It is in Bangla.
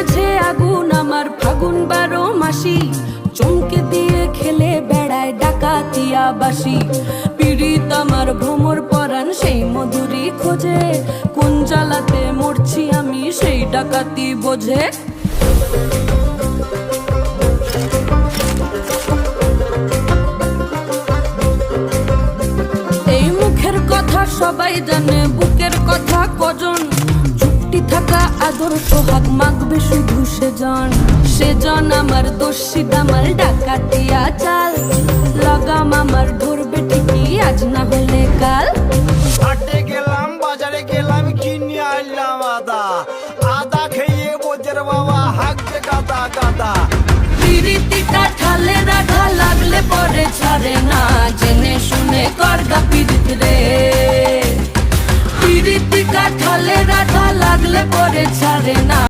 মাঝে আগুন আমার ফাগুন 12 মাসি, চমকে দিয়ে খেলে বেড়ায় ডাকাতিয়া বাসি। পীড়িত আমার ভ্রমর পরাণ সেই মধুরী খোঁজে, কোন জ্বালাতে মরছি আমি সেই ডাকাতি বোঝে। এই মুখের কথা সবাই জানে, বুকের কথা কজন, চুক্তি থাকা আদর সোহাগ মাগবে শুধু সেজন আমার দোষী দামাল ডাকাতিয়া চাল, লাগাম আমার ধরবে ঠিকই আজ না হলে কাল। হাটে গেলাম বাজারে গেলাম কিনে আনলাম আদা, আদা খেয়ে বোঝের বাবা হাঁকছে গাদা গাদা। পিরিতিটা ঠালে রাখা লাগলে পরে ছাড়ে না, জেনে শুনে করগা পিরিত রে। পিরিতি কাঠালে রাখা লাগলে পরে ছাড়ে না।